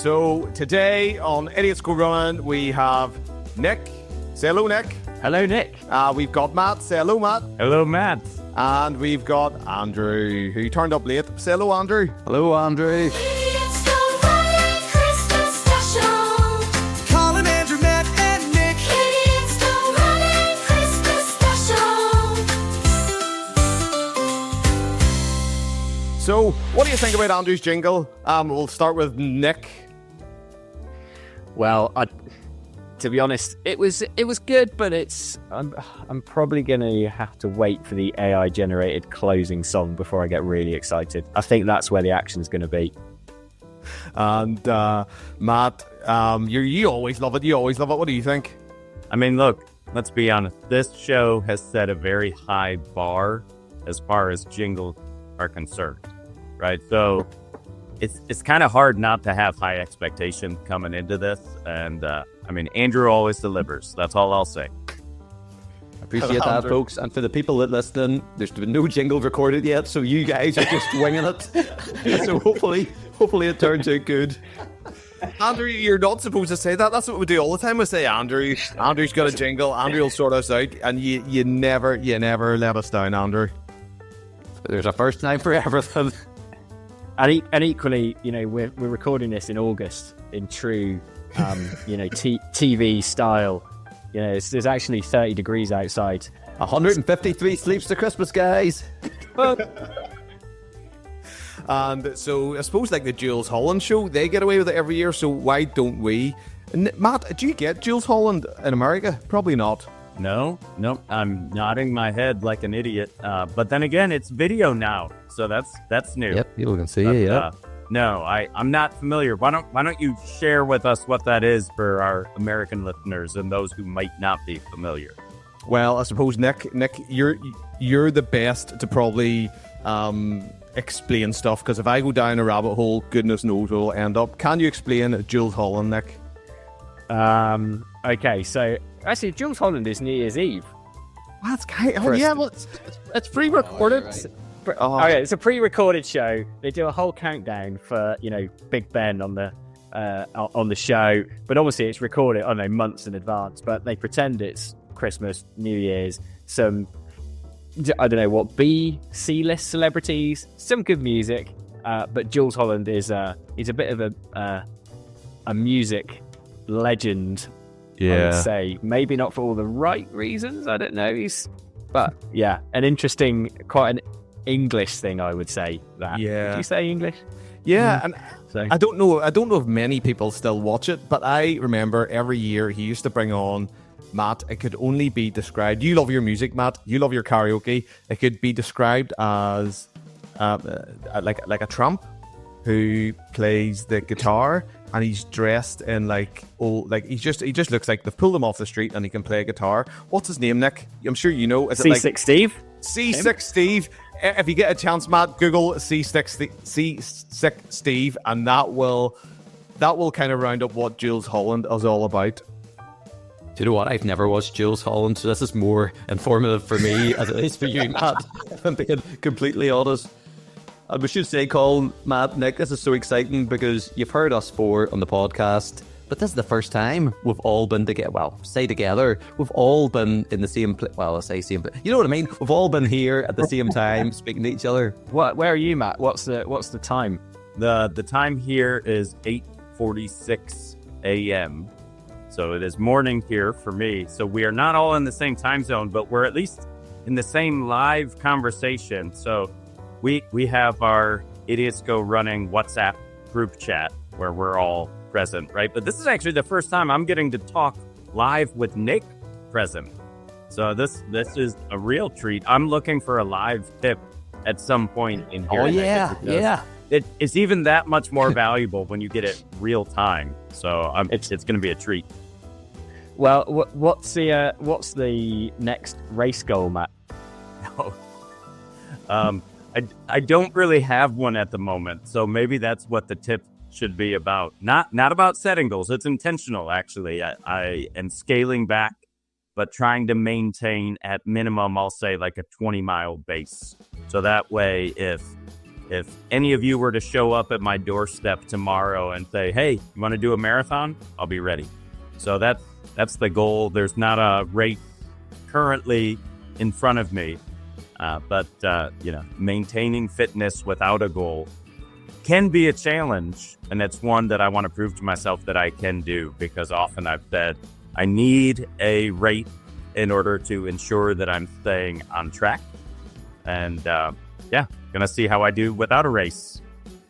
So today on Idiots Go Running, we have Nick. Say hello, Nick. Hello, Nick. We've got Matt. Say hello, Matt. Hello, Matt. And we've got Andrew, who turned up late. Say hello, Andrew. Hello, Andrew. It's the Running Christmas Special. Colin, Andrew, Matt, and Nick. It's the Running Christmas Special. So, what do you think about Andrew's jingle? We'll start with Nick. Well, to be honest, it was good, but I'm probably going to have to wait for the AI generated closing song before I get really excited. I think that's where the action is going to be. And Matt, you always love it. You always love it. What do you think? I mean, look, let's be honest. This show has set a very high bar as far as jingles are concerned, right? So it's kind of hard not to have high expectations coming into this. And I mean, Andrew always delivers. That's all I'll say. Appreciate that, folks. And for the people that listen, there's been no jingle recorded yet, so you guys are just winging it. So hopefully it turns out good. Andrew, you're not supposed to say that. That's what we do all the time. We say Andrew's got a jingle. Andrew will sort us out, and you never let us down, Andrew. There's a first time for everything. And equally, we're recording this in August in true, TV style. There's actually 30 degrees outside. 153 sleeps to Christmas, guys. And so I suppose like the Jules Holland show, they get away with it every year. So why don't we? Matt, do you get Jules Holland in America? Probably not. No, I'm nodding my head like an idiot. But then again, it's video now, so that's new. Yep, people can see you. Yeah. No, I'm not familiar. Why don't you share with us what that is for our American listeners and those who might not be familiar? Well, I suppose Nick, you're the best to probably explain stuff, because if I go down a rabbit hole, goodness knows where we'll end up. Can you explain Jules Holland, Nick? Okay, so actually, Jules Holland is New Year's Eve. Well, that's it's pre-recorded. Right. Okay, it's a pre-recorded show. They do a whole countdown for Big Ben on the show, but obviously it's recorded months in advance. But they pretend it's Christmas, New Year's, some I don't know what C-list celebrities, some good music. But Jules Holland is he's a bit of a music legend. Yeah. I would say maybe not for all the right reasons. I don't know. But yeah, an interesting, quite an English thing, I would say. That. Yeah. Did you say English? Yeah, and so. I don't know if many people still watch it, but I remember every year he used to bring on Matt. It could only be described. You love your music, Matt. You love your karaoke. It could be described as like a tramp who plays the guitar, and he's dressed in he just looks like they've pulled him off the street and he can play a guitar. What's his name, Nick? I'm sure you know. Is C6 Steve? C6 Steve. If you get a chance, Matt, Google C6 Steve, and that will kind of round up what Jules Holland is all about. Do you know what? I've never watched Jules Holland, so this is more informative for me as it is for you, Matt, if I'm being completely honest. And we should say, Colin, Matt, Nick, this is so exciting because you've heard us four on the podcast, but this is the first time we've all been together. Well, say together. We've all been in the same place. Well, I say same place. You know what I mean? We've all been here at the same time, speaking to each other. Where are you, Matt? What's the time? The time here is 8:46 a.m. So it is morning here for me. So we are not all in the same time zone, but we're at least in the same live conversation. So we have our Idiots Go Running WhatsApp group chat where we're all present, right? But this is actually the first time I'm getting to talk live with Nick present. So this is a real treat. I'm looking for a live tip at some point in here. Oh, yeah. It's even that much more valuable when you get it real time. So it's going to be a treat. Well, what's the next race goal, Matt? I don't really have one at the moment, so maybe that's what the tip should be about. Not about setting goals. It's intentional, actually. I am scaling back, but trying to maintain at minimum, I'll say like a 20-mile base. So that way, if if any of you were to show up at my doorstep tomorrow and say, "Hey, you want to do a marathon?" I'll be ready. So that's the goal. There's not a race currently in front of me, but maintaining fitness without a goal can be a challenge, and it's one that I want to prove to myself that I can do, because often I've said I need a rate in order to ensure that I'm staying on track. And gonna see how I do without a race.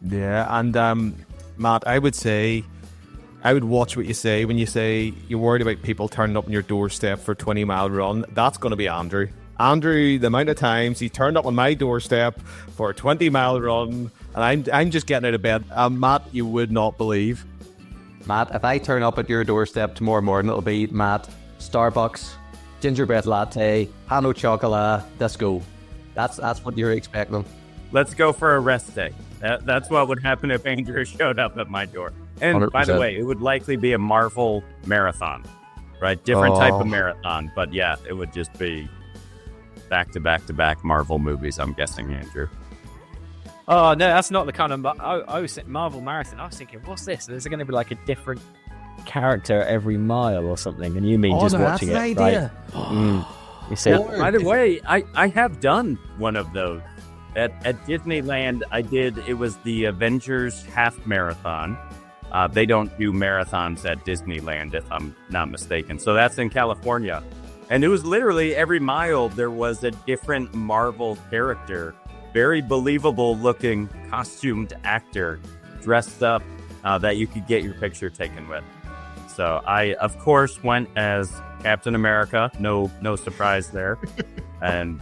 Yeah, and Matt, I would watch what you say when you say you're worried about people turning up on your doorstep for a 20-mile run. That's going to be Andrew. Andrew, the amount of times he turned up on my doorstep for a 20-mile run, and I'm just getting out of bed. Matt, you would not believe. Matt, if I turn up at your doorstep tomorrow morning, it'll be, Matt, Starbucks, gingerbread latte, Hano chocolate, let's go. That's what you're expecting. Let's go for a rest day. That's what would happen if Andrew showed up at my door. And 100%. by the way, it would likely be a Marvel marathon, right? Different type of marathon. But yeah, it would just be back to back to back Marvel movies, I'm guessing, Andrew. Oh, no, that's not the kind of... I was thinking Marvel Marathon. I was thinking, what's this? Is it going to be like a different character every mile or something? And you mean just watching that's it, an idea. right? You see, By the way, I have done one of those. At Disneyland, it was the Avengers half marathon. They don't do marathons at Disneyland, if I'm not mistaken. So that's in California. And it was literally every mile there was a different Marvel character. Very believable looking costumed actor dressed up that you could get your picture taken with. So I, of course, went as Captain America. No surprise there. And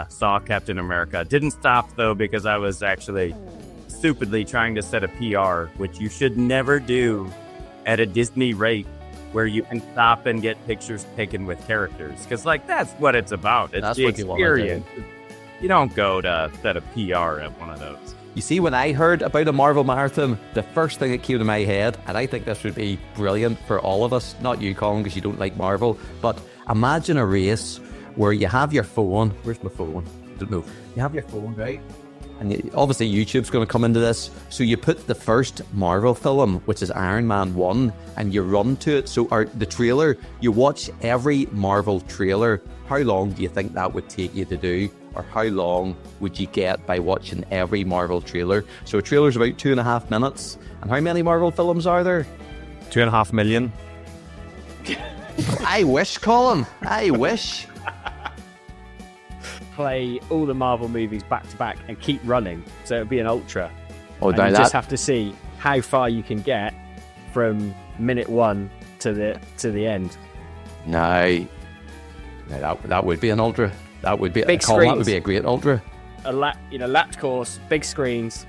saw Captain America. Didn't stop though, because I was actually stupidly trying to set a PR, which you should never do at a Disney rate, where you can stop and get pictures taken with characters. Because that's what it's about. It's That's the what you wanna do. experience. You don't go to set a PR at one of those. You see, when I heard about a Marvel marathon, the first thing that came to my head, and I think this would be brilliant for all of us, not you, Colin, because you don't like Marvel, but imagine a race where you have your phone. Where's my phone? I don't know. You have your phone, right? And obviously YouTube's going to come into this. So you put the first Marvel film, which is Iron Man 1, and you run to it. So the trailer, you watch every Marvel trailer. How long do you think that would take you to do? Or how long would you get by watching every Marvel trailer? So a trailer's about 2.5 minutes. And how many Marvel films are there? 2.5 million. I wish, Colin. I wish. play all the Marvel movies back to back and keep running. So it would be an ultra. Oh, and you just have to see how far you can get from minute 1 to the end. No, that would be an ultra. That would be Big Colin, that screens. would be a great ultra. Lapped course, big screens.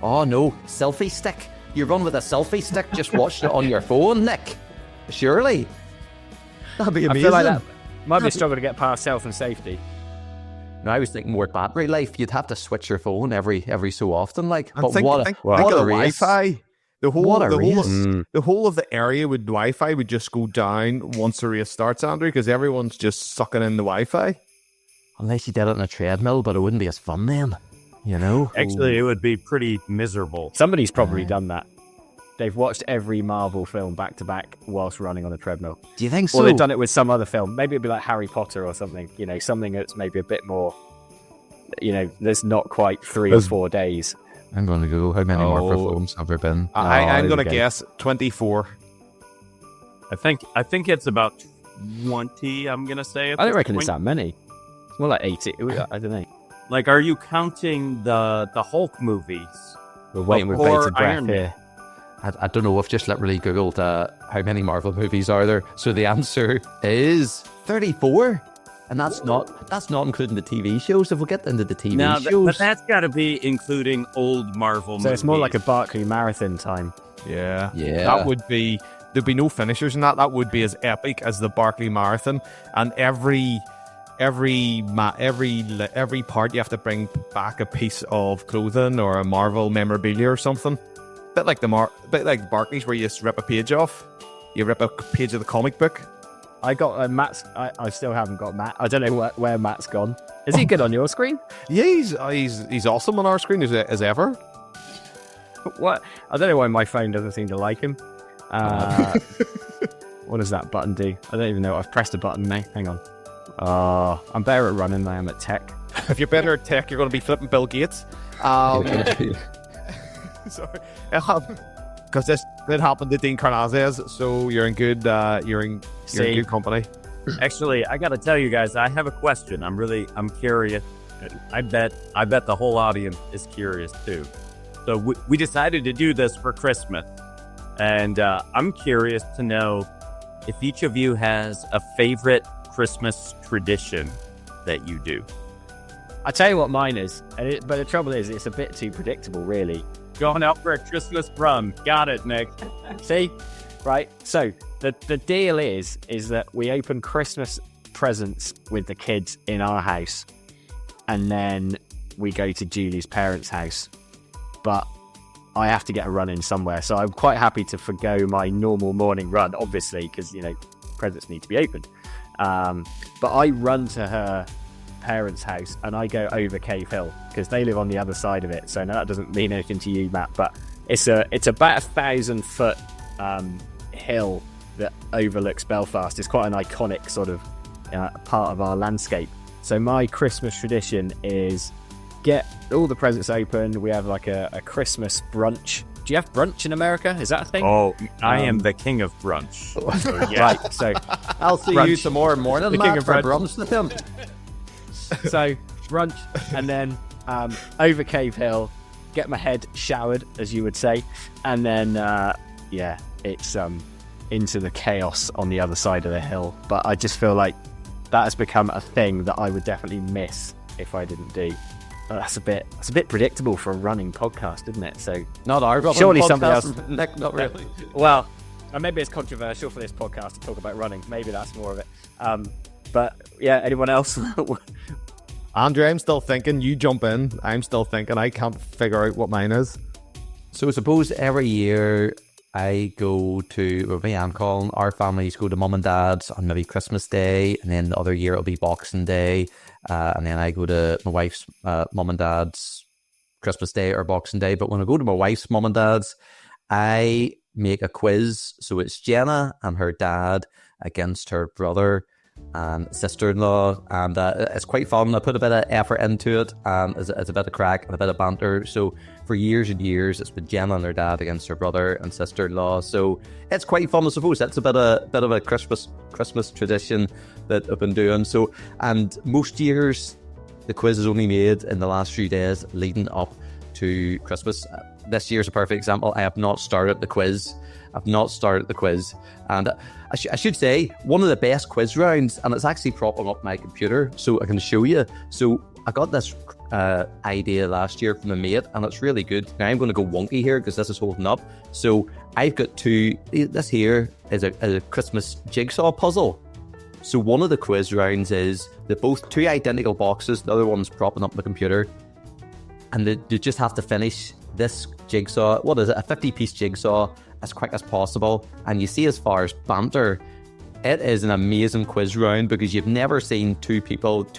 Oh no, selfie stick. You run with a selfie stick, just watching it on your phone, Nick. Surely. That'd be I amazing. feel like that might be a struggle to get past health and safety. No, I was thinking more battery life. You'd have to switch your phone every so often, like. And But think what of a the race. Wi-Fi. The What a race. the whole of the area with Wi-Fi would just go down once the race starts, Andrew, because everyone's just sucking in the Wi-Fi. Unless you did it on a treadmill, but it wouldn't be as fun then. You know? Actually, it would be pretty miserable. Somebody's probably done that. They've watched every Marvel film back to back whilst running on a treadmill. Do you think so? Or they've done it with some other film. Maybe it'd be like Harry Potter or something. You know, something that's maybe a bit more, there's not quite 3 or 4 days. I'm going to go. How many Oh. Marvel films have there been? I'm there going we to go. guess 24. I think it's about 20, I'm going to say. at I don't this reckon it's point. that many. It's more like 80. I don't know. Like, are you counting the Hulk movies? We're waiting with Before bated breath Iron Man. here. I don't know. I've just literally Googled how many Marvel movies are there. So the answer is 34. And that's not including the TV shows. If we get into the TV No, shows. but that's got to be including old Marvel movies. So it's more like a Barclay marathon time. Yeah. Yeah. That would be, there'd be no finishers in that. That would be as epic as the Barclay Marathon. And every part you have to bring back a piece of clothing or a Marvel memorabilia or something. Bit like Barclays, where you just rip a page off. You rip a page of the comic book. I got Matt's. I still haven't got Matt. I don't know where Matt's gone. Is he good on your screen? Yeah, he's awesome on our screen as ever. What? I don't know why my phone doesn't seem to like him. What does that button do? I don't even know. I've pressed a button now. Hang on. I'm better at running than I am at tech. If you're better at tech, you're going to be flipping Bill Gates. Sorry, because this did happen to Dean Carnazes, so you're in good good company. Actually, I got to tell you guys, I have a question. I'm curious. I bet the whole audience is curious too. So we decided to do this for Christmas, and I'm curious to know if each of you has a favorite Christmas tradition that you do. I'll tell you what mine is, but the trouble is, it's a bit too predictable, really. Going out for a Christmas run. Got it, Nick. See? Right? So, the deal is that we open Christmas presents with the kids in our house, and then we go to Julie's parents' house. But I have to get a run in somewhere, so I'm quite happy to forgo my normal morning run, obviously, because, presents need to be opened. But I run to her parents' house and I go over Cave Hill because they live on the other side of it. So now that doesn't mean anything to you, Matt, but it's about 1,000-foot hill that overlooks Belfast. It's quite an iconic sort of part of our landscape. So my Christmas tradition is get all the presents open. We have like a Christmas brunch. Do you have brunch in America? Is that a thing? Oh, I am the king of brunch. So, yeah. Right. So I'll see Brunch. you tomorrow morning, The king Matt, of for brunch. brunch with him. So brunch, and then over Cave Hill, get my head showered, as you would say, and then it's into the chaos on the other side of the hill. But I just feel like that has become a thing that I would definitely miss if I didn't do. That's a bit predictable for a running podcast, isn't it? So Not our running Surely podcast, somebody else- Nick, not really. well, maybe it's controversial for this podcast to talk about running. Maybe that's more of it. But yeah, anyone else? Andrew, I'm still thinking. You jump in. I'm still thinking. I can't figure out what mine is. So I suppose every year I go to, with me and Colin, our families go to mum and dad's on maybe Christmas Day, and then the other year it'll be Boxing Day, and then I go to my wife's mum and dad's Christmas Day or Boxing Day. But when I go to my wife's mum and dad's, I make a quiz. So it's Jenna and her dad against her brother and sister-in-law, and it's quite fun. I put a bit of effort into it, and it's a bit of crack and a bit of banter. So for years and years, it's been Jenna and her dad against her brother and sister-in-law. So it's quite fun, I suppose. That's a bit of a Christmas tradition that I've been doing. So, and most years, the quiz is only made in the last few days leading up to Christmas. This year's a perfect example. I have not started the quiz. And I should say, one of the best quiz rounds, and it's actually propping up my computer so I can show you. So I got this idea last year from a mate, and it's really good. Now I'm going to go wonky here because this is holding up. So I've got this here is a Christmas jigsaw puzzle. So one of the quiz rounds is they're both two identical boxes. The other one's propping up the computer. And they just have to finish this jigsaw. What is it? A 50-piece jigsaw as quick as possible. And you see, as far as banter, it is an amazing quiz round because you've never seen two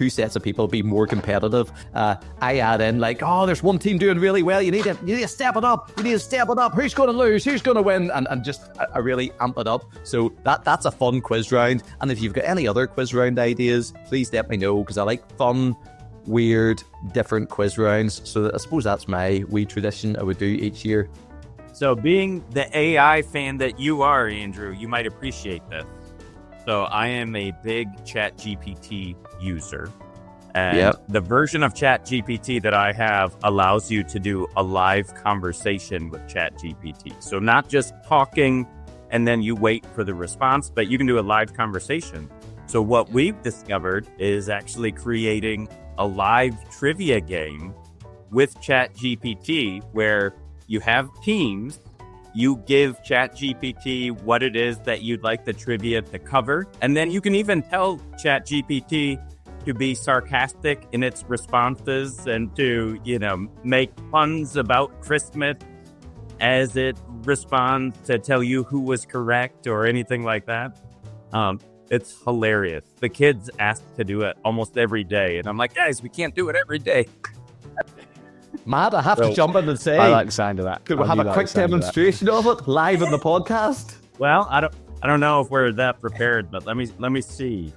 sets of people be more competitive. I add in like, oh, there's one team doing really well. You need to step it up. Who's going to lose? Who's going to win? And just I really amp it up. So that's a fun quiz round. And if you've got any other quiz round ideas, please let me know because I like fun, weird, different quiz rounds. So I suppose that's my wee tradition I would do each year. So being the AI fan that you are, Andrew, you might appreciate this. So I am a big ChatGPT user. And the version of ChatGPT that I have allows you to do a live conversation with ChatGPT. So not just talking and then you wait for the response, but you can do a live conversation. So what we've discovered is actually creating a live trivia game with ChatGPT where you have teams. You give ChatGPT what it is that you'd like the trivia to cover. And then you can even tell ChatGPT to be sarcastic in its responses and to, make puns about Christmas as it responds to tell you who was correct or anything like that. It's hilarious. The kids ask to do it almost every day, and I'm like, guys, we can't do it every day. Matt, I have to jump in and say, I like the sound of that. could we I have do a like quick the sound of that. demonstration of it live on the podcast? Well, I don't know if we're that prepared, but let me see.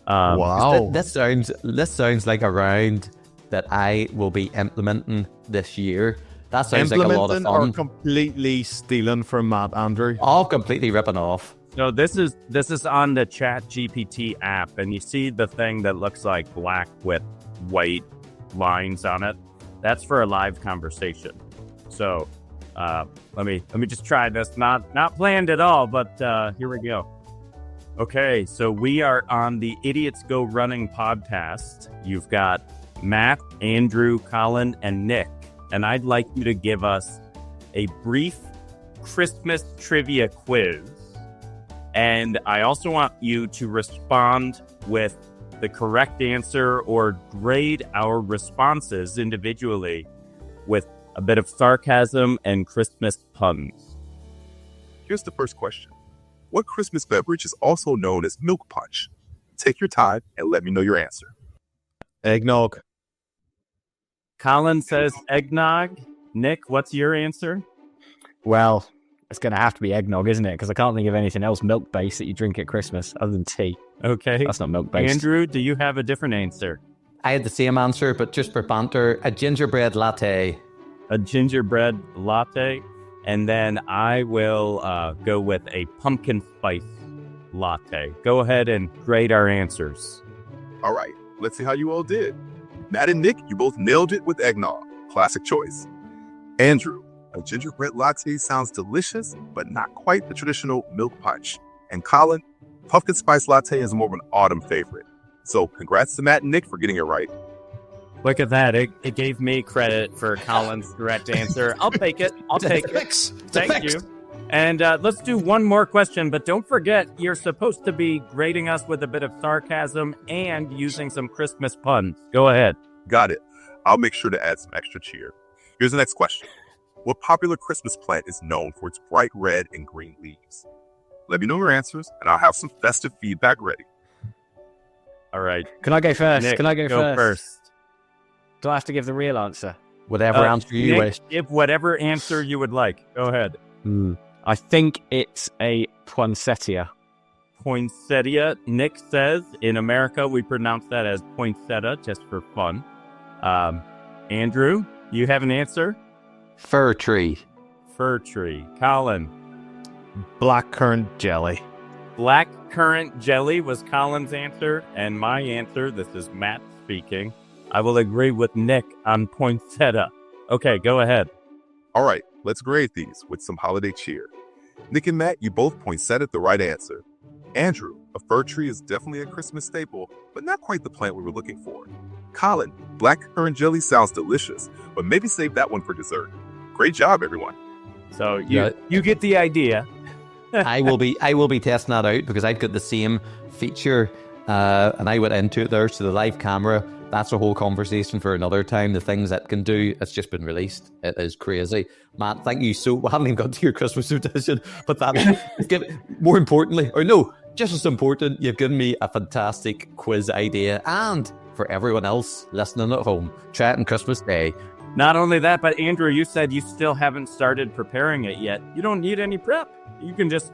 Wow. This sounds like a round that I will be implementing this year. That sounds like a lot of Implementing or fun. completely stealing from Matt, Andrew? All completely ripping off. So this is on the Chat GPT app, and you see the thing that looks like black with white lines on it. That's for a live conversation. So let me just try this. Not planned at all, but here we go. Okay, so we are on the Idiots Go Running podcast. You've got Matt, Andrew, Colin, and Nick, and I'd like you to give us a brief Christmas trivia quiz. And I also want you to respond with the correct answer or grade our responses individually with a bit of sarcasm and Christmas puns. Here's the first question. What Christmas beverage is also known as milk punch? Take your time and let me know your answer. Eggnog. Colin says eggnog. Nick, what's your answer? Well, it's going to have to be eggnog, isn't it? Because I can't think of anything else milk-based that you drink at Christmas other than tea. Okay. That's not milk-based. Andrew, do you have a different answer? I had the same answer, but just for banter, a gingerbread latte. A gingerbread latte. And then I will go with a pumpkin spice latte. Go ahead and grade our answers. All right, let's see how you all did. Matt and Nick, you both nailed it with eggnog. Classic choice. Andrew, a gingerbread latte sounds delicious, but not quite the traditional milk punch. And Colin, pumpkin spice latte is more of an autumn favorite. So congrats to Matt and Nick for getting it right. Look at that. It gave me credit for Colin's correct answer. I'll take it. I'll take it. Thank you. And let's do one more question, but don't forget, you're supposed to be grading us with a bit of sarcasm and using some Christmas puns. Go ahead. Got it. I'll make sure to add some extra cheer. Here's the next question. What popular Christmas plant is known for its bright red and green leaves? Let me know your answers, and I'll have some festive feedback ready. All right. Can I go first? Nick, Can I go first? Do I have to give the real answer? Whatever answer you Nick, wish. give whatever answer you would like. Go ahead. I think it's a poinsettia. Poinsettia. Nick says in America we pronounce that as poinsettia just for fun. Andrew, you have an answer? Fir tree. Fir tree. Colin. Blackcurrant jelly. Black currant jelly was Colin's answer, and my answer, this is Matt speaking, I will agree with Nick on poinsettia. Okay, go ahead. All right, let's grade these with some holiday cheer. Nick and Matt, you both poinsettiaed the right answer. Andrew, a fir tree is definitely a Christmas staple, but not quite the plant we were looking for. Colin, blackcurrant jelly sounds delicious, but maybe save that one for dessert. Great job, everyone. So you get the idea. I will be testing that out because I've got the same feature, and I went into it there to the live camera. That's a whole conversation for another time. The things that can do, it's just been released. It is crazy. Matt, thank you so. We haven't even got to your Christmas tradition, but more importantly, or no, just as important, you've given me a fantastic quiz idea, and for everyone else listening at home, try it on Christmas Day. Not only that, but Andrew, you said you still haven't started preparing it yet. You don't need any prep. You can just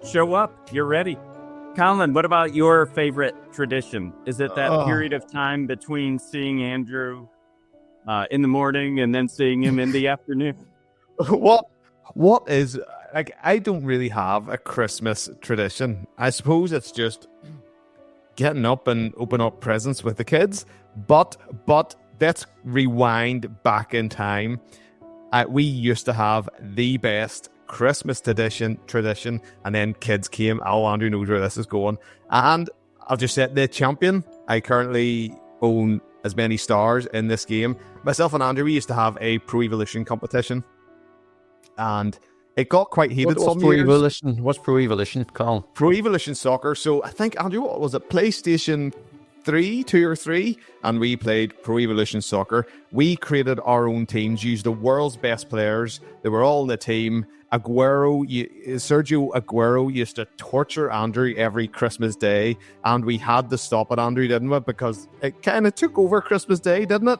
show up. You're ready. Colin, what about your favorite tradition? Is it that period of time between seeing Andrew in the morning and then seeing him in the afternoon? What is, like, I don't really have a Christmas tradition. I suppose it's just getting up and open up presents with the kids. But let's rewind back in time. We used to have the best Christmas tradition, and then kids came. Andrew knows where this is going. And I'll just say the champion. I currently own as many stars in this game. Myself and Andrew, we used to have a Pro Evolution competition, and it got quite heated some years. What's Pro Evolution, Colin? Pro Evolution Soccer. So I think, Andrew, what was it? PlayStation 2 or 3, and we played Pro Evolution Soccer. We created our own teams, used the world's best players. They were all in the team, Sergio Aguero used to torture Andrew every Christmas Day, and we had to stop it, Andrew, didn't we? Because it kind of took over Christmas Day, didn't it?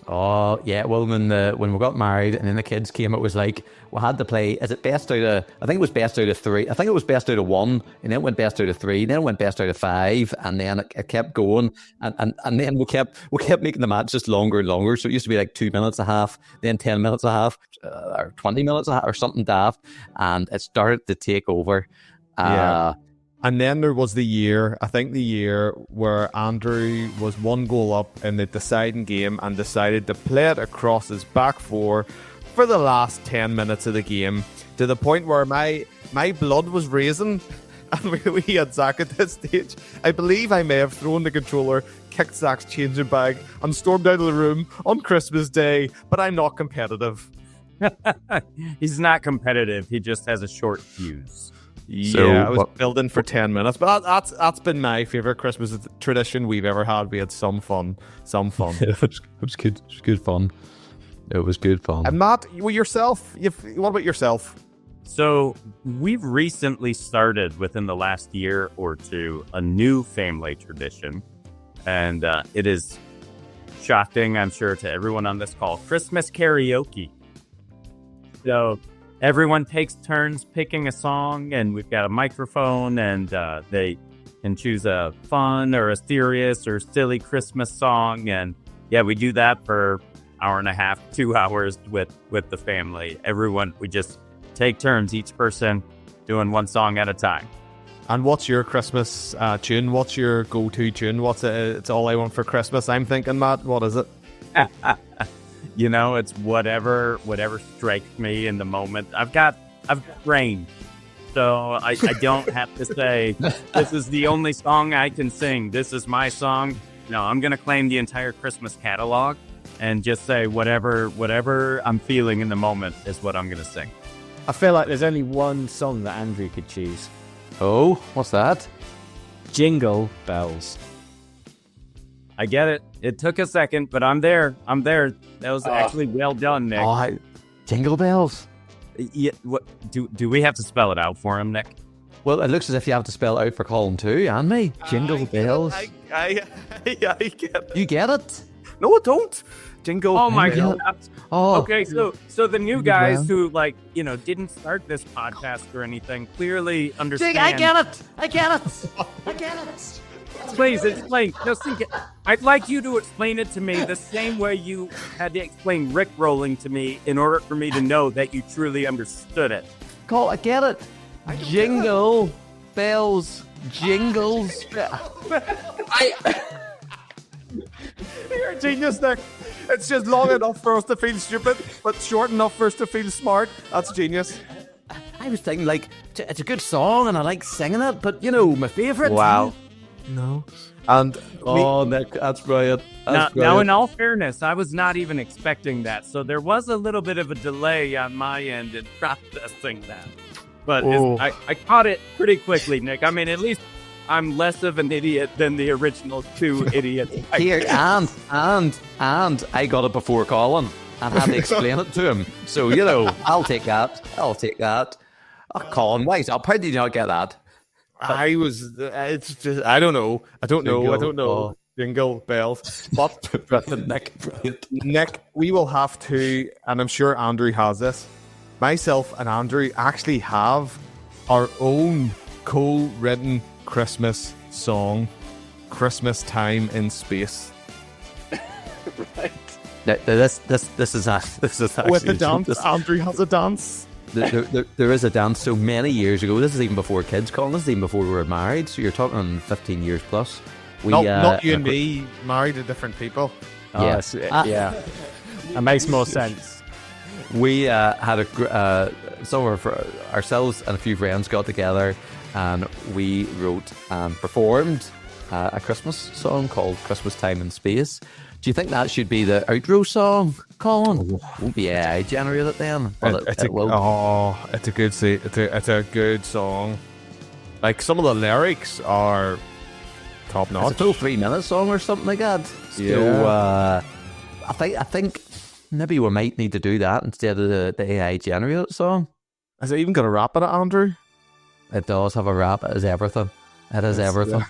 Oh yeah, well when we got married and then the kids came, it was like we had to play. Is it best out of? I think it was best out of 3. I think it was best out of 1, and then it went best out of 3. Then it went best out of 5, and then it kept going, and then we kept making the match just longer and longer. So it used to be like 2 minutes a half, then 10 minutes a half, or 20 minutes a half, or something daft, and it started to take over. Yeah. And then there was the year where Andrew was 1 goal up in the deciding game and decided to play it across his back four for the last 10 minutes of the game, to the point where my blood was raising. And we had Zach at this stage. I believe I may have thrown the controller, kicked Zach's changing bag, and stormed out of the room on Christmas Day, but I'm not competitive. He's not competitive. He just has a short fuse. Yeah, I was building for 10 minutes, but that's been my favourite Christmas tradition we've ever had. We had some fun. It was good. It was good fun. It was good fun. And Matt, what about yourself? So we've recently started, within the last year or two, a new family tradition, and it is shocking, I'm sure, to everyone on this call: Christmas karaoke. So everyone takes turns picking a song, and we've got a microphone, and they can choose a fun or a serious or silly Christmas song. And yeah, we do that for hour and a half, 2 hours with the family. We just take turns, each person doing one song at a time. And what's your Christmas tune? What's your go-to tune? It's All I Want for Christmas, I'm thinking, Matt. What is it? It's whatever strikes me in the moment. I've got range, so I don't have to say this is the only song I can sing. This is my song. No, I'm gonna claim the entire Christmas catalog and just say whatever I'm feeling in the moment is what I'm gonna sing. I feel like there's only one song that Andrew could choose. Oh, what's that? Jingle Bells. I get it. It took a second, but I'm there. That was actually well done, Nick. Jingle bells. Yeah, what do we have to spell it out for him, Nick? Well, it looks as if you have to spell it out for Colin too, and me. Jingle bells. I get it. You get it? No, I don't. Jingle. Oh my Jingle. god. Oh, Okay, so the new guys who didn't start this podcast or anything clearly understand. I get it. Please explain. No, I'd like you to explain it to me the same way you had to explain Rick rolling to me in order for me to know that you truly understood it. Cole, I get it. Jingle bells, jingles. You're a genius, Nick. It's just long enough for us to feel stupid, but short enough for us to feel smart. That's genius. I was thinking, like, it's a good song and I like singing it, but, my favourite. Wow. No. And Nick, that's brilliant. Now, in all fairness, I was not even expecting that, so there was a little bit of a delay on my end in processing that. But I caught it pretty quickly, Nick. I mean, at least I'm less of an idiot than the original 2 idiots. Here, and I got it before Colin and had to explain it to him. So, I'll take that. Oh, Colin, wise up. How did you not get that? it's just, I don't know. Jingle bells. But Nick, we will have to, and I'm sure Andrew has this, myself and Andrew actually have our own co-written Christmas song, Christmas Time in Space. Right. This is actually with the dance. Andrew has a dance. There is a dance. So many years ago, this is even before kids, Colin, this is even before we were married, so you're talking 15 years plus. Not you and me, married to different people. Yes, yeah. That makes more sense. We had some of ourselves and a few friends got together and we wrote and performed a Christmas song called Christmas Time in Space. Do you think that should be the outro song, Colin? Won't be AI generated then. It's a good song. Like, some of the lyrics are top notch. It's a full 3-minute song or something like that. Yeah. So I think maybe we might need to do that instead of the AI generated song. Has it even got a wrap in it, Andrew? It does have a wrap. It is everything. It is everything.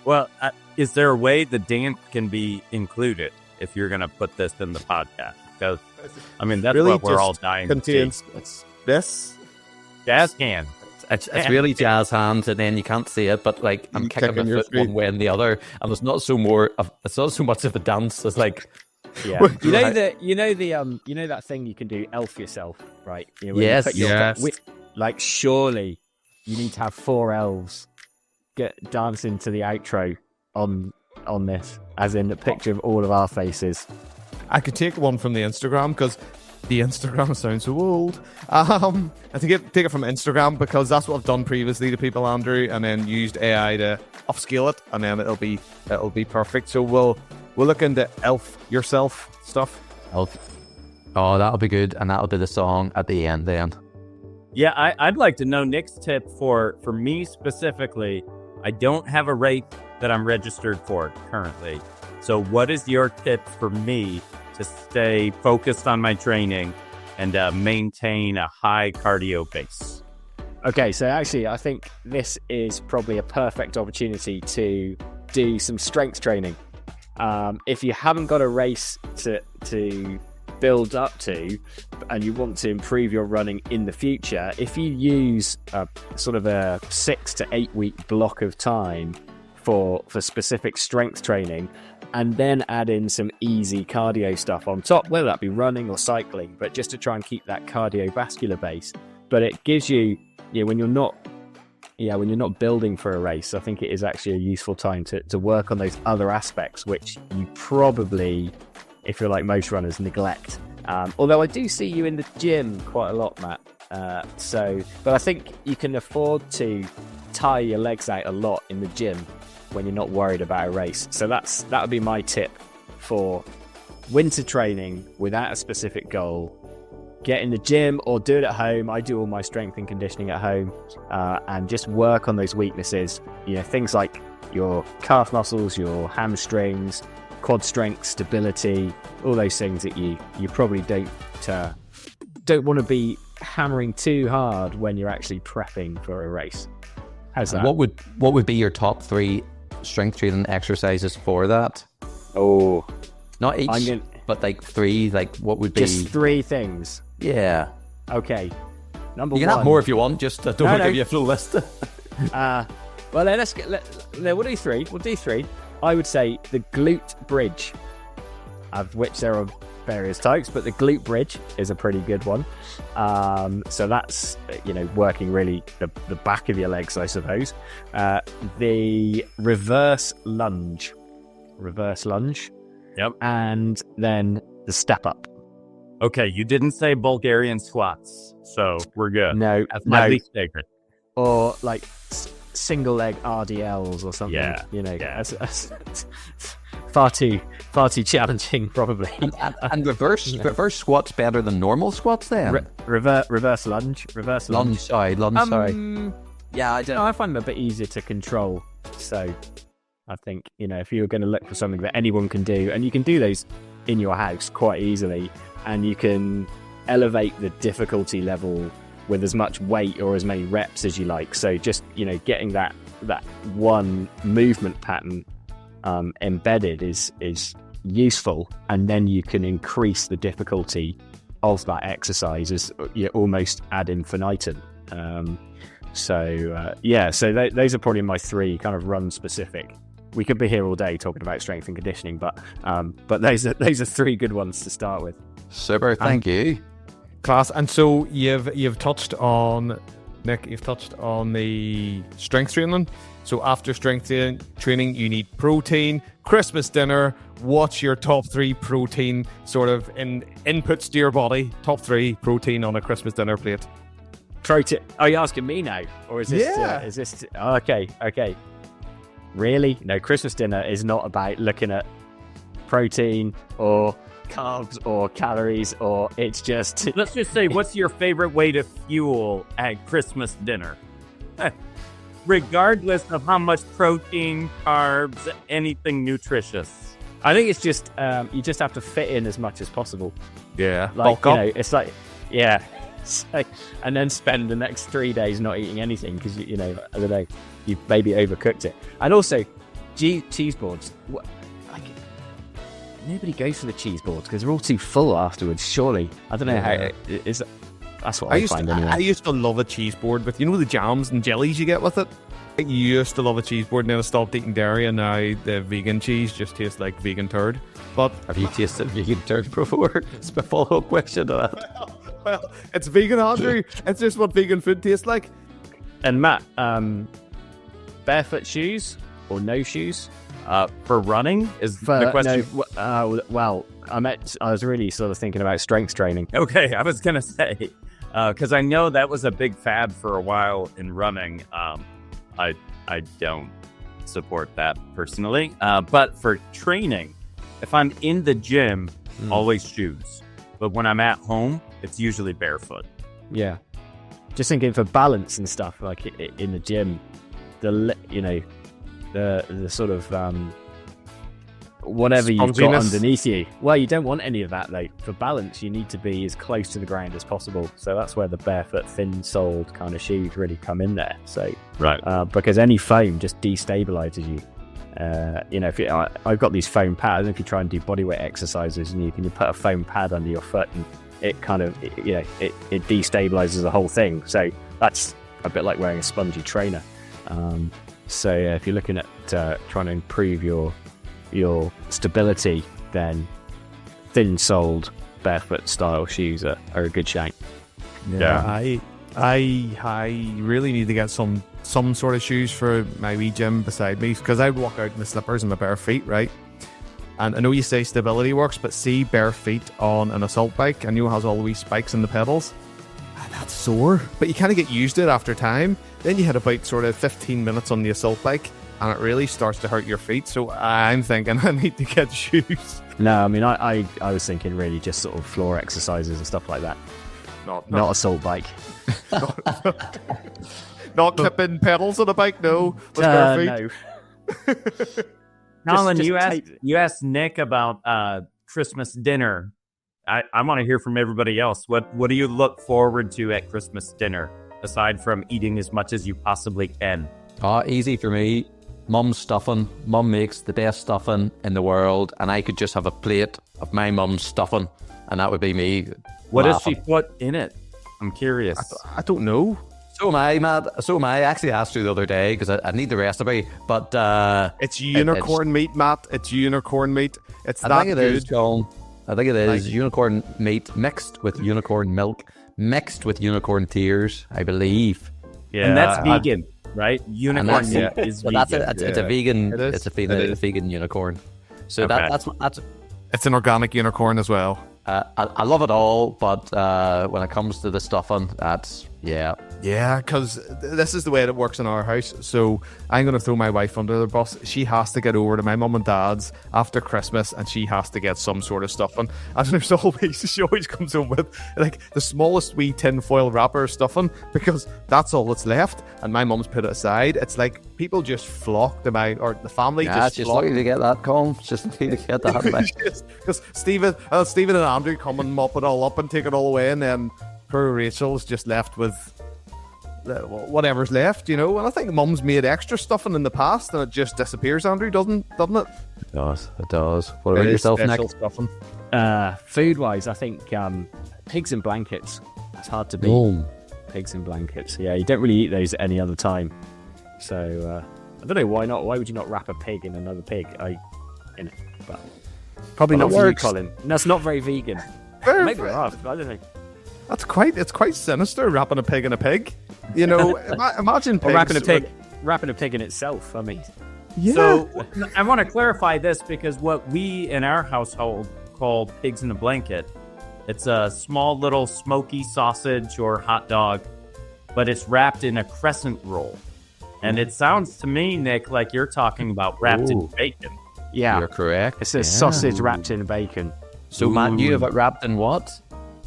Well, is there a way the dance can be included if you're going to put this in the podcast? Because, I mean, that's Really what we're just all dying to contains see. it's this. Jazz can. It's really jazz hands, and then you can't see it, but like I'm You kicking kicking my your foot feet. one way and the other, and it's not so much of a dance. It's like Yeah, Well, you know right. you know that thing you can do elf yourself, right? You know, when Yes, you put your, yes. like surely you need to have 4 elves get dancing to the outro on this, as in the picture of all of our faces. I could take one from the Instagram because the Instagram sounds so old. I take it from Instagram because that's what I've done previously to people, Andrew, and then used AI to upscale it, and then it'll be perfect. So we'll look into elf yourself stuff. elf. Oh, that'll be good, and that'll be the song at the end. Then Yeah, I'd like to know Nick's tip for me specifically. I don't have a rate that I'm registered for currently. So what is your tip for me to stay focused on my training and maintain a high cardio base? Okay, so actually, I think this is probably a perfect opportunity to do some strength training. If you haven't got a race to build up to, and you want to improve your running in the future, if you use a sort of a 6 to 8 week block of time for specific strength training, and then add in some easy cardio stuff on top, whether that be running or cycling, but just to try and keep that cardiovascular base. But it gives you, when you're not building for a race, I think it is actually a useful time to work on those other aspects, which you probably, if you're like most runners, neglect. Although I do see you in the gym quite a lot, Matt. But I think you can afford to tire your legs out a lot in the gym when you're not worried about a race. So that would be my tip for winter training without a specific goal. Get in the gym or do it at home. I do all my strength and conditioning at home, and just work on those weaknesses. Things like your calf muscles, your hamstrings, quad strength, stability, all those things that you probably don't want to be hammering too hard when you're actually prepping for a race. How's that? what would be your top 3 strength training exercises for that? Oh, Not each, I'm gonna, but like 3. Like what would be? just 3 things. Yeah, Okay. Number you can one. have more if you want. Just don't want to no. give you a full list. Well, then we'll do 3. We'll do 3. I would say the glute bridge, of which there are various types, but the glute bridge is a pretty good one. So that's working really the back of your legs, I suppose. The reverse lunge, Yep. and then the step up. Okay, you didn't say Bulgarian squats, so we're good. No, That's my no, least favorite. or like single leg RDLs or something. Yeah, yeah. That's far too challenging, probably. And reverse squats better than normal squats then? Reverse lunge. Lunge, sorry. Yeah, I don't know. I find them a bit easier to control. So I think, if you're going to look for something that anyone can do, and you can do those in your house quite easily, and you can elevate the difficulty level with as much weight or as many reps as you like. So just, getting that one movement pattern embedded is useful, and then you can increase the difficulty of that exercise as you almost ad infinitum. So those are probably my 3 kind of run specific. We could be here all day talking about strength and conditioning, but those are 3 good ones to start with. Super, thank you. Class. And so you've touched on, Nick, the strength training. So after strength training, you need protein. Christmas dinner, what's your top 3 protein sort of inputs to your body? Top 3 protein on a Christmas dinner plate. Protein. Are you asking me now, or is this? Yeah. Is this? Okay. Really? No. Christmas dinner is not about looking at protein or carbs or calories, or it's just. Let's just say, what's your favorite way to fuel at Christmas dinner? Regardless of how much protein, carbs, anything nutritious. I think it's just you just have to fit in as much as possible. Yeah. Like Bulk up. it's like, yeah. So, and then spend the next 3 days not eating anything because I don't know, you maybe overcooked it. And also, cheese boards. Like, nobody goes for the cheese boards because they're all too full afterwards. Surely, I don't know how it is. That's what I find anyway. I used to love a cheese board with the jams and jellies you get with it. I used to love a cheese board, and then I stopped eating dairy, and now the vegan cheese just tastes like vegan turd. But Have you tasted vegan turd before? It's my follow-up question to that. well, it's vegan, Andrew. It's just what vegan food tastes like. And Matt, barefoot shoes or no shoes? For running is the question. Well, I was really sort of thinking about strength training. Okay, I was gonna say because I know that was a big fad for a while in running. I don't support that personally, but for training, if I'm in the gym, always shoes. But when I'm at home, it's usually barefoot. Yeah, just thinking for balance and stuff, like in the gym, the sort of whatever you've got underneath you. Well, you don't want any of that though. For balance, you need to be as close to the ground as possible. So that's where the barefoot, thin-soled kind of shoes really come in there. So Right. because any foam just destabilizes you. I've got these foam pads. If you try and do bodyweight exercises, and you put a foam pad under your foot, and it kind of it destabilizes the whole thing. So that's a bit like wearing a spongy trainer. So if you're looking at trying to improve your stability, then thin-soled barefoot style shoes are a good shout. Yeah. I really need to get some sort of shoes for my wee gym beside me, because I walk out in the slippers and my bare feet, right? And I know you say stability works, but see bare feet on an assault bike, and it has all the wee spikes in the pedals. That's sore, but you kind of get used to it after time. Then you hit about sort of 15 minutes on the assault bike, and it really starts to hurt your feet. So I'm thinking I need to get shoes. No, I mean, I was thinking really just sort of floor exercises and stuff like that. Not assault bike. Not clipping pedals on a bike, no. With bare feet. No. Colin, you asked Nick about Christmas dinner. I want to hear from everybody else. What do you look forward to at Christmas dinner, aside from eating as much as you possibly can? Easy for me. Mum's stuffing. Mum makes the best stuffing in the world, and I could just have a plate of my mum's stuffing, and that would be me. What does laughing. she put in it? I'm curious. I don't know. So am I, Matt. So am I. I actually asked you the other day because I need the recipe, but It's unicorn meat, Matt. It's unicorn meat. It's I that think it good. is, John. I think it is unicorn meat mixed with unicorn milk, mixed with unicorn tears, I believe. Yeah, and that's vegan, right? Unicorn meat Unicorn is so vegan. it's a vegan. It is. It's a It is. vegan unicorn. So Okay. that's It's an organic unicorn as well. I love it all, but when it comes to the stuffing, that's Yeah, because this is the way it works in our house. So I'm going to throw my wife under the bus. She has to get over to my mum and dad's after Christmas, and she has to get some sort of stuffing. And she always comes home with like the smallest wee tin foil wrapper stuffing, because that's all that's left. And my mum's put it aside. It's like people just flock to the family just flock. lucky to get that, Colin. Just lucky to get that. Because Stephen and Andrew come and mop it all up and take it all away, and then poor Rachel's just left with whatever's left, And I think Mum's made extra stuffing in the past, and it just disappears, Andrew, doesn't it? It does. What about yourself, Nick? Stuffing. Food-wise, I think pigs in blankets. It's hard to beat. Boom. Pigs in blankets. Yeah, you don't really eat those at any other time. So I don't know why not. Why would you not wrap a pig in another pig? But probably Well, not it for you, works. Colin. That's not very vegan. Maybe it are. I don't know. It's quite sinister, wrapping a pig in a pig. Imagine pigs. Or wrapping a pig in itself. I mean, Yeah. So I want to clarify this, because what we in our household call pigs in a blanket, it's a small little smoky sausage or hot dog, but it's wrapped in a crescent roll. And it sounds to me, Nick, like you're talking about wrapped in bacon. yeah, You're correct. it's a sausage wrapped in bacon. So, Matt, you have it wrapped in what?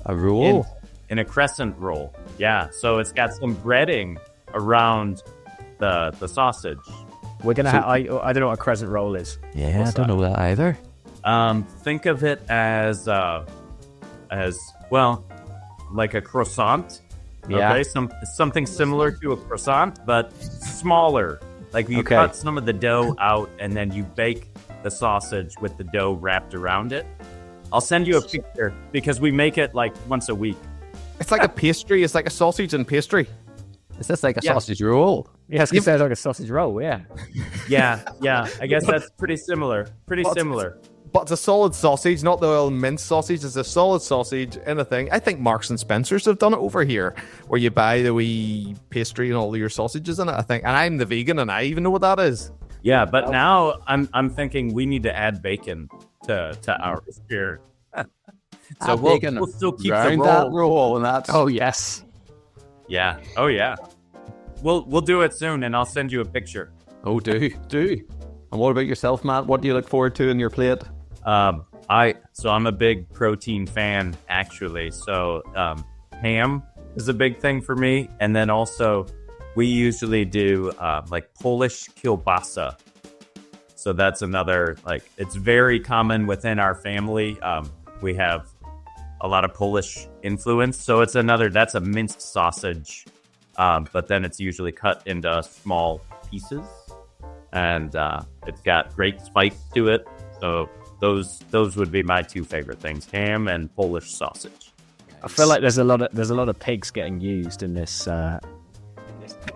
A roll? In a crescent roll. Yeah. So it's got some breading around the sausage. We're gonna. I don't know what a crescent roll is. Yeah, What's I don't know that either. Think of it as well. like a croissant. Yeah. Okay, something similar to a croissant, but smaller. Like you cut some of the dough out, and then you bake the sausage with the dough wrapped around it. I'll send you a picture because we make it like once a week. It's like a pastry. It's like a sausage and pastry. Is this like a sausage roll? Yeah, it sounds like a sausage roll. Yeah. Yeah. I guess that's pretty similar. But it's a solid sausage, not the oil mince sausage. It's a solid sausage in a thing. I think Marks and Spencer's have done it over here, where you buy the wee pastry and all your sausages in it, I think. And I'm the vegan, and I even know what that is. Yeah, but now I'm thinking we need to add bacon to ours here. So we'll still keep the roll. That roll, and that's Oh yes. Yeah. Oh yeah. We'll do it soon, and I'll send you a picture. Oh, do. And what about yourself, Matt? What do you look forward to in your plate? I'm a big protein fan, actually. So ham is a big thing for me, and then also we usually do like Polish kielbasa. So that's another, like, it's very common within our family. We have a lot of Polish influence, so that's a minced sausage, but then it's usually cut into small pieces, and it's got great spice to it. So those would be my two favorite things: ham and Polish sausage. I feel like there's a lot of pigs getting used in this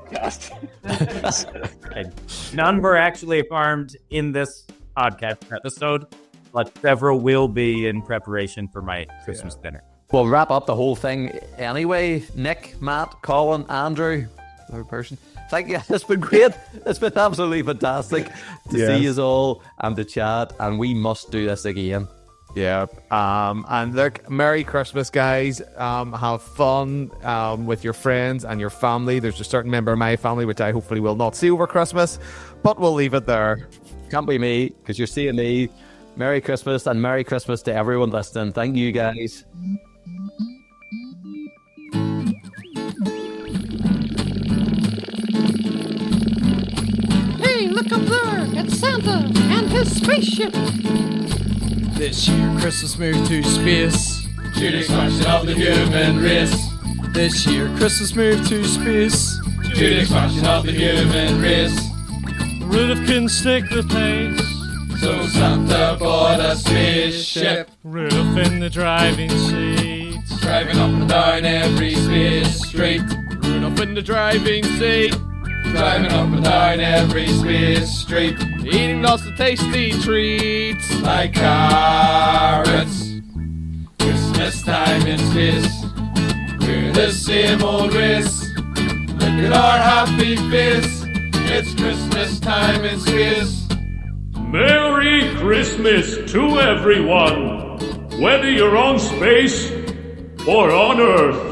podcast. And none were actually farmed in this podcast episode, but several will be in preparation for my Christmas dinner. We'll wrap up the whole thing anyway. Nick, Matt, Colin, Andrew, third person. Thank you. It's been great. It's been absolutely fantastic to see you all and to chat, and we must do this again. Yeah. And look, Merry Christmas, guys. Have fun with your friends and your family. There's a certain member of my family which I hopefully will not see over Christmas, but we'll leave it there. Can't be me, because you're seeing me. Merry Christmas, and Merry Christmas to everyone listening. Thank you, guys. Hey, look up there! It's Santa and his spaceship! This year, Christmas moved to space. To the expansion of the human race. This year, Christmas moved to space. To the expansion of the human race. Rudolph couldn't stick the pace, So Santa bought a spaceship. Rudolph in the driving seat. Driving up and down every space street. Rudolph in the driving seat. Driving up and down every space street. Eating lots of tasty treats. Like carrots. Christmas time in space. We're the same old race. Look at our happy face. It's Christmas time in space. Merry Christmas to everyone, whether you're on space or on Earth.